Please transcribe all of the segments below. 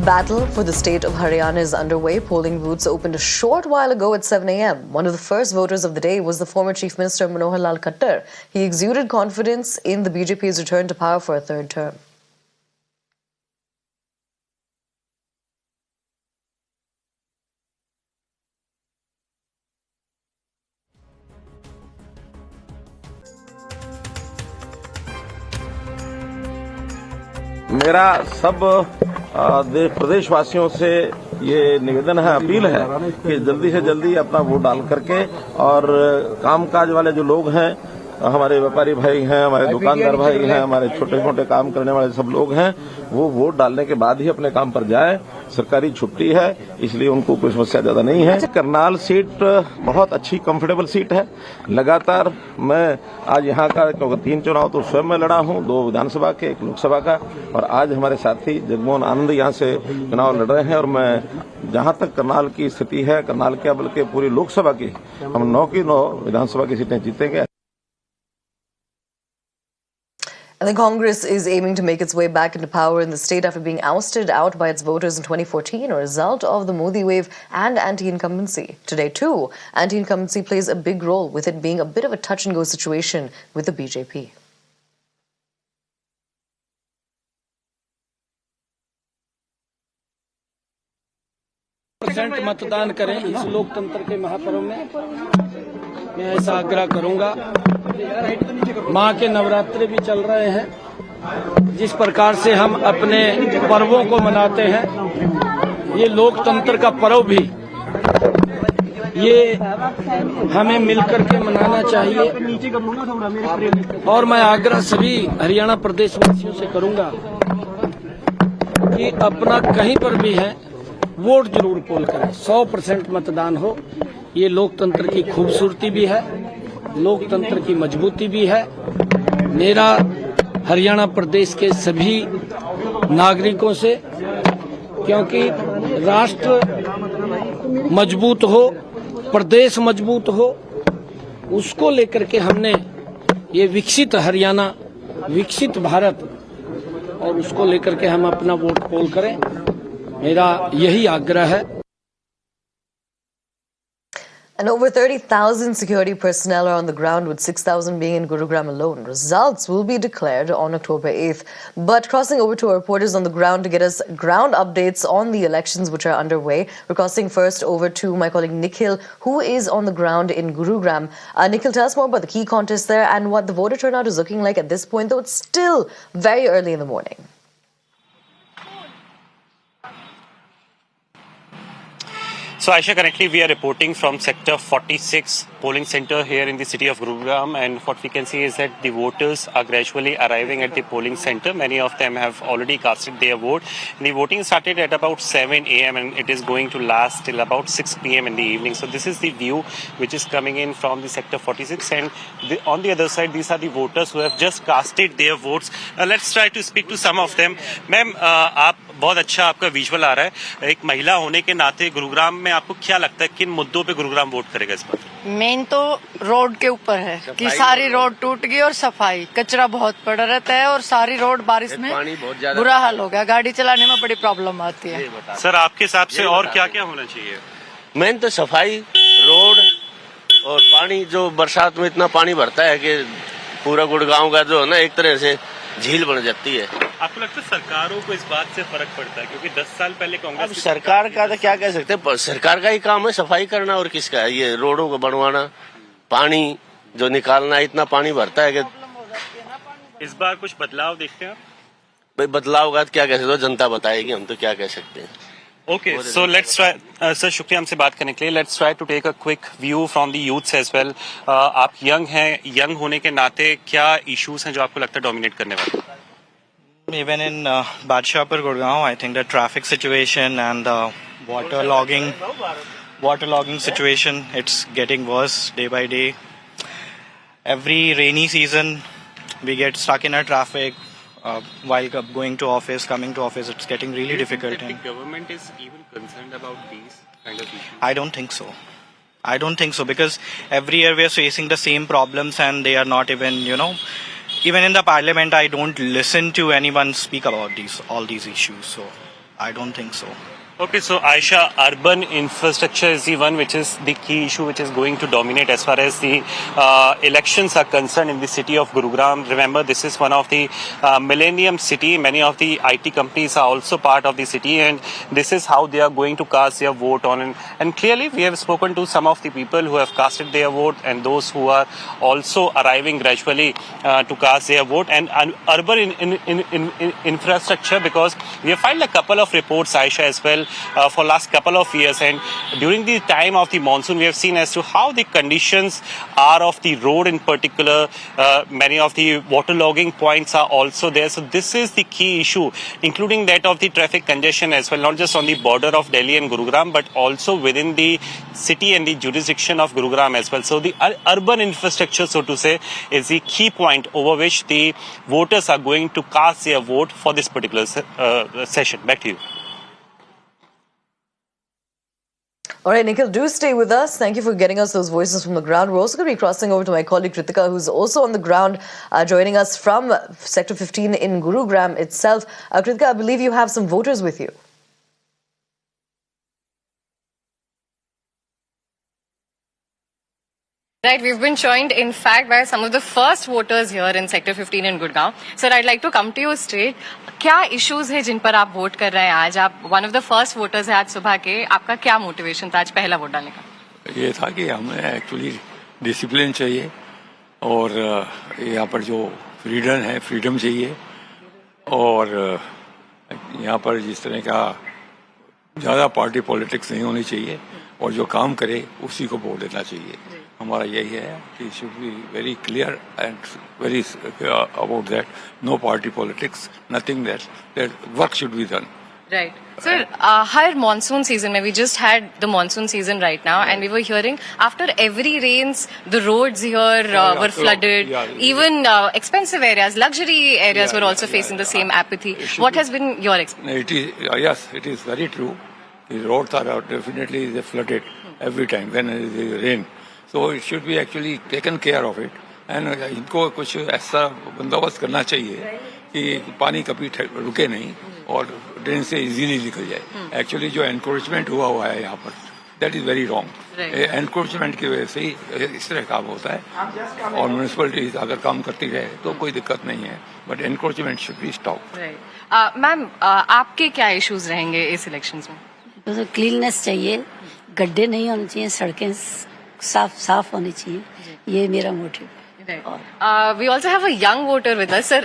battle for the state of Haryana is underway. Polling booths opened a short while ago at 7 a.m. One of the first voters of the day was the former Chief Minister Manohar Lal Khattar. He exuded confidence in the BJP's return to power for a third term. मेरा सब प्रदेशवासियों से ये निवेदन है, appeal है कि जल्दी से जल्दी अपना वोट डाल करके, और कामकाज वाले जो लोग हैं, हमारे व्यापारी भाई हैं, हमारे दुकानदार भाई हैं, हमारे छोटे छोटे काम करने वाले सब लोग हैं, वो वोट डालने के बाद ही अपने काम पर जाए। सरकारी छुट्टी है, इसलिए उनको कोई समस्या ज्यादा नहीं है। करनाल सीट बहुत अच्छी कंफर्टेबल सीट है। लगातार मैं आज यहाँ का 3 चुनाव तो स्वयं में लड़ा हूँ, 2 विधानसभा के, 1 लोकसभा का, और आज हमारे साथी जगमोहन आनंद यहाँ से चुनाव लड़ रहे हैं। और मैं जहाँ तक करनाल की स्थिति है, करनाल क्या बल्कि पूरी लोकसभा की, हम 9 की 9 विधानसभा की सीटें जीतेंगे। And the Congress is aiming to make its way back into power in the state after being ousted out by its voters in 2014, a result of the Modi wave and anti-incumbency. Today, too, anti-incumbency plays a big role, with it being a bit of a touch-and-go situation with the BJP. % मतदान करें इस लोकतंत्र के महापर्व में, मैं ऐसा आग्रह करूंगा। माँ के नवरात्रे भी चल रहे हैं, जिस प्रकार से हम अपने पर्वों को मनाते हैं, ये लोकतंत्र का पर्व भी ये हमें मिलकर के मनाना चाहिए। और मैं आग्रह सभी हरियाणा प्रदेश वासियों से करूंगा कि अपना कहीं पर भी है वोट जरूर पोल करें, 100% मतदान हो। ये लोकतंत्र की खूबसूरती भी है, लोकतंत्र की मजबूती भी है। मेरा हरियाणा प्रदेश के सभी नागरिकों से, क्योंकि राष्ट्र मजबूत हो, प्रदेश मजबूत हो, उसको लेकर के हमने ये विकसित हरियाणा, विकसित भारत, और उसको लेकर के हम अपना वोट पोल करें, मेरा यही आग्रह है। And over 30,000 security personnel are on the ground, with 6,000 being in Gurugram alone. Results will be declared on October 8th. But crossing over to our reporters on the ground to get us ground updates on the elections which are underway. We're crossing first over to my colleague Nikhil, who is on the ground in Gurugram. Nikhil, tell us more about the key contest there and what the voter turnout is looking like at this point, though it's still very early in the morning. So Aisha, currently we are reporting from sector 46 polling center here in the city of Gurugram, and what we can see is that the voters are gradually arriving at the polling center. Many of them have already casted their vote. And the voting started at about 7 a.m. and it is going to last till about 6 p.m. in the evening. So this is the view which is coming in from the sector 46, and on the other side these are the voters who have just casted their votes. Let's try to speak to some of them. Ma'am, आप बहुत अच्छा आपका visual आ रहा है। एक महिला होने के नाते गुरुग्राम में आपको क्या लगता है किन मुद्दों पे गुरुग्राम वोट करेगा इस बार? मेन तो रोड के ऊपर है कि सारी रोड टूट गई और सफाई, कचरा बहुत पड़ा रहता है और सारी रोड बारिश में बुरा हाल हो गया, गाड़ी चलाने में बड़ी प्रॉब्लम आती है। सर, आपके हिसाब से और क्या क्या होना चाहिए? मेन तो सफाई, रोड और पानी। जो बरसात में इतना पानी भरता है कि पूरा गुड़गांव का जो है ना एक तरह से झील बन जाती है। आपको लगता है सरकारों को इस बात से फर्क पड़ता है? क्योंकि 10 साल पहले कांग्रेस सरकार का तो क्या कह सकते हैं, सरकार का ही काम है सफाई करना, और किसका है ये रोडों को बनवाना, पानी जो निकालना, इतना पानी भरता है कि। इस बार कुछ बदलाव देखते हैं आप? भाई बदलाव का क्या कह सकते हो, जनता बताएगी, हम तो क्या कह सकते हैं। Okay, so let's try. Sir, शुक्रिया हमसे बात करने के लिए। Let's try to take a quick view from the youths as well. आप यंग हैं, यंग होने के नाते क्या इश्यूज हैं जो आपको लगता है डोमिनेट करने वाले? Even in Badshahpur, Gurgaon, I think the traffic situation and the waterlogging situation, it's getting worse day by day. Every rainy season, we get stuck in a traffic. While going to office, coming to office, it's getting really difficult. The government is even concerned about these kind of issues? I don't think so. I don't think so, because every year we are facing the same problems and they are not even, even in the parliament, I don't listen to anyone speak about all these issues. So I don't think so. Okay, so Aisha, urban infrastructure is the one which is the key issue which is going to dominate as far as the elections are concerned in the city of Gurugram. Remember, this is one of the millennium city. Many of the IT companies are also part of the city, and this is how they are going to cast their vote on. And clearly, we have spoken to some of the people who have casted their vote and those who are also arriving gradually to cast their vote. And urban infrastructure, because we have filed a couple of reports, Aisha, as well, for last couple of years, and during the time of the monsoon we have seen as to how the conditions are of the road in particular. Many of the waterlogging points are also there, so this is the key issue, including that of the traffic congestion as well, not just on the border of Delhi and Gurugram but also within the city and the jurisdiction of Gurugram as well. So the urban infrastructure, so to say, is the key point over which the voters are going to cast their vote for this particular session. Back to you. All right, Nikhil, do stay with us. Thank you for getting us those voices from the ground. We're also going to be crossing over to my colleague Kritika, who's also on the ground, joining us from Sector 15 in Gurugram itself. Kritika, I believe you have some voters with you. Right, we've been joined, in fact, by some of the first voters here in Sector 15 in Gurgaon. Sir, I'd like to come to you straight. क्या issues है जिन पर आप vote कर रहे हैं आज? आप one of the first voters हैं आज सुबह के. आपका क्या मोटिवेशन था आज पहला वोट डालने का? ये था कि हमें एक्चुअली डिसिप्लिन चाहिए और यहाँ पर जो फ्रीडम चाहिए, और यहाँ पर जिस तरह का ज़्यादा पार्टी पॉलिटिक्स नहीं होनी चाहिए, और जो काम करे उसी को वोट देना चाहिए. हमारा यही है कि should be very clear and very about that, no party politics, nothing that work should be done. Right. Sir, हर monsoon season में, we just had the monsoon season right now, and we were hearing after every rains, the roads here were flooded. Even expensive areas, luxury areas were also facing the same apathy. What has been your experience? Yes, it is very true. The roads are definitely flooded every time when it is rain. So it should be actually taken care of it. And इनको कुछ ऐसा बंदोबस्त करना चाहिए कि पानी कभी रुके नहीं और ड्रेन से इजीली निकल जाए. एक्चुअली जो एनक्रोचमेंट हुआ है यहाँ पर, that is very wrong. Encroachment की वजह से ही इस तरह काम होता है, और म्यूनिसिपलिटी अगर काम करती रहे तो कोई दिक्कत नहीं है, but encroachment should be stop. Ma'am, आपके क्या इश्यूज रहेंगे इस इलेक्शंस में? तो क्लीननेस चाहिए, गड्ढे नहीं होने चाहिए, सड़कें साफ होनी चाहिए, ये मेरा motive. We also have a young voter with us, sir.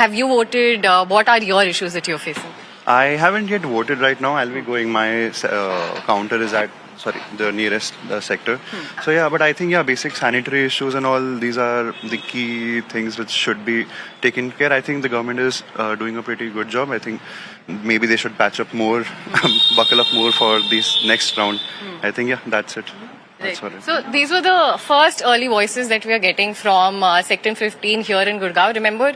Have you voted? What are your issues that you're facing? I haven't yet voted right now. I'll be going. My counter is at the nearest sector. So yeah, but I think basic sanitary issues and all, these are the key things which should be taken care. I think the government is doing a pretty good job. I think maybe they should patch up more, buckle up more for this next round. I think that's it. Right. So these were the first early voices that we are getting from Sector 15 here in Gurgaon. Remember,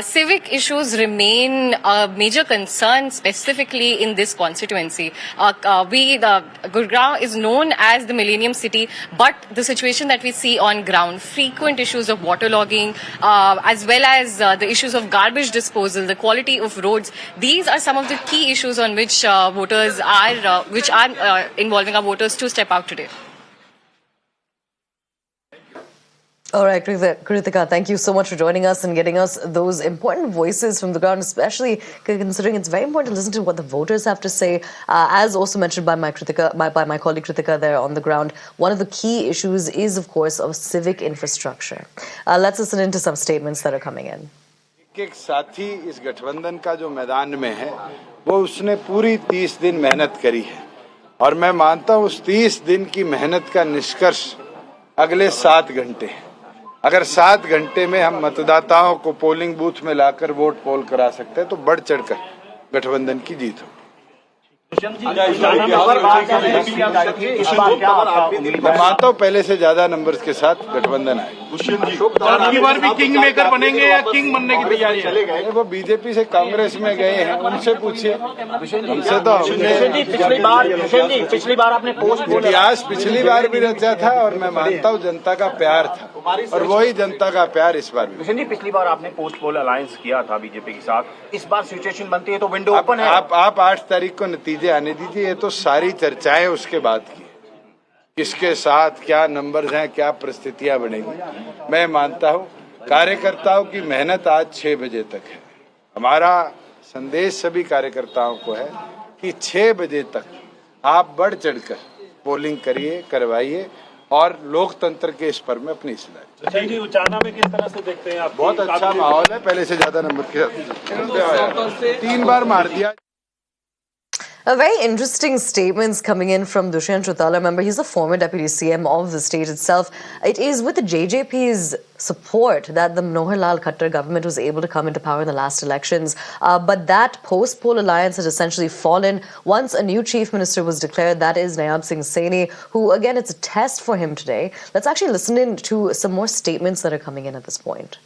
civic issues remain a major concern specifically in this constituency. Gurgaon is known as the Millennium City, but the situation that we see on ground, frequent issues of waterlogging, as well as the issues of garbage disposal, the quality of roads, these are some of the key issues on which voters are, involving our voters to step out today. All right, Kritika, thank you so much for joining us and getting us those important voices from the ground, especially considering it's very important to listen to what the voters have to say. As also mentioned by my colleague Kritika there on the ground, one of the key issues is, of course, of civic infrastructure. Let's listen into some statements that are coming in. एक साथी इस गठबंधन का जो मैदान में है, वो उसने पूरी 30 दिन मेहनत करी है, और मैं मानता हूँ उस 30 दिन की मेहनत का निष्कर्ष अगले 7 घंटे. अगर 7 घंटे में हम मतदाताओं को पोलिंग बूथ में लाकर वोट पोल करा सकते हैं तो बढ़ चढ़कर गठबंधन की जीत हो. मैं मानता हूं पहले से ज्यादा नंबर्स के साथ गठबंधन आएगा. की बार भी किंग मेकर बनेंगे या किंग बनने की तैयारी चले गए? वो बीजेपी से कांग्रेस में गए हैं, उनसे पूछिए। उनसे तो पिछली बार आपने पोस्ट इतिहास पिछली बार भी रचा था और मैं मानता हूँ जनता का प्यार था और वही जनता का प्यार इस बार भी। जी, पिछली बार आपने पोस्ट पोल अलायंस किया था बीजेपी के साथ, इस बार सिचुएशन बनती है तो विंडो ओपन है। आप 8 तारीख को नतीजे आने दीजिए, ये तो सारी चर्चाएं उसके बाद की, किसके साथ क्या नंबर्स हैं, क्या परिस्थितियां बनेगी। मैं मानता हूं कार्यकर्ताओं की मेहनत आज 6 बजे तक है। हमारा संदेश सभी कार्यकर्ताओं को है कि 6 बजे तक आप बढ़ चढ़कर पोलिंग करिए, करवाइए और लोकतंत्र के इस पर में अपनी हिस्सेदारी। उचाना में किस तरह से देखते हैं आप? बहुत अच्छा माहौल है, पहले से ज्यादा नंबर के साथ 3 बार मार दिया। A very interesting statements coming in from Dushyant Chautala. Remember, he's the former deputy CM of the state itself. It is with the JJP's support that the Manohar Lal Khattar government was able to come into power in the last elections. But that post-poll alliance has essentially fallen once a new chief minister was declared. That is Nayab Singh Saini, who, again, it's a test for him today. Let's actually listen in to some more statements that are coming in at this point.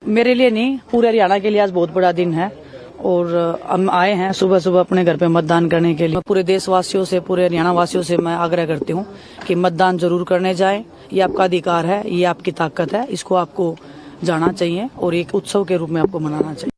मेरे लिए नहीं, पूरे हरियाणा के लिए आज बहुत बड़ा दिन है और हम आए हैं सुबह सुबह अपने घर पे मतदान करने के लिए। पूरे देशवासियों से, पूरे हरियाणा वासियों से मैं आग्रह करती हूँ कि मतदान जरूर करने जाएं। ये आपका अधिकार है, ये आपकी ताकत है, इसको आपको जाना चाहिए और एक उत्सव के रूप में आपको मनाना चाहिए।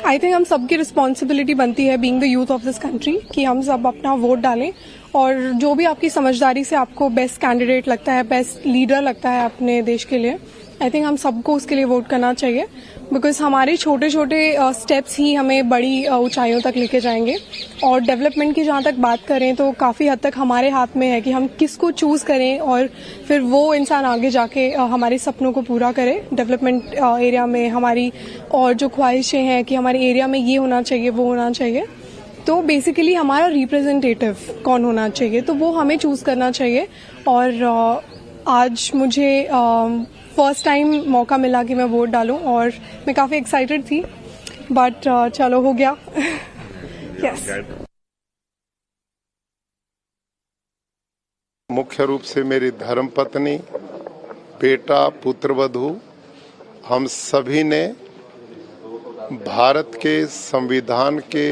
आई थिंक हम सबकी रिस्पॉन्सिबिलिटी बनती है being the youth of this country कि हम सब अपना वोट डालें और जो भी आपकी समझदारी से आपको बेस्ट कैंडिडेट लगता है, बेस्ट लीडर लगता है अपने देश के लिए, आई थिंक हम सबको उसके लिए वोट करना चाहिए बिकॉज हमारे छोटे छोटे स्टेप्स ही हमें बड़ी ऊंचाइयों तक लेके जाएंगे। और डेवलपमेंट की जहाँ तक बात करें तो काफ़ी हद तक हमारे हाथ में है कि हम किसको चूज़ करें और फिर वो इंसान आगे जाके हमारे सपनों को पूरा करे डेवलपमेंट एरिया में। हमारी और जो ख्वाहिशें हैं कि हमारे एरिया में ये होना चाहिए, वो होना चाहिए, तो बेसिकली हमारा रिप्रेजेंटेटिव कौन होना चाहिए तो वो हमें चूज़ करना चाहिए। और आज मुझे फर्स्ट टाइम मौका मिला कि मैं वोट डालूं और मैं काफ़ी एक्साइटेड थी, बट चलो हो गया। यस। मुख्य रूप से मेरी धर्मपत्नी, बेटा, पुत्रवधू, हम सभी ने भारत के संविधान के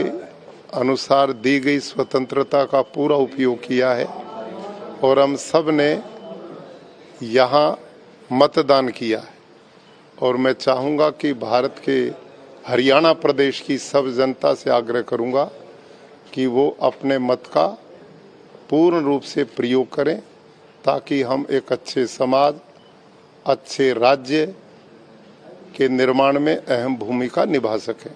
अनुसार दी गई स्वतंत्रता का पूरा उपयोग किया है और हम सब ने यहाँ मतदान किया है। और मैं चाहूँगा कि भारत के हरियाणा प्रदेश की सब जनता से आग्रह करूँगा कि वो अपने मत का पूर्ण रूप से प्रयोग करें ताकि हम एक अच्छे समाज, अच्छे राज्य के निर्माण में अहम भूमिका निभा सकें।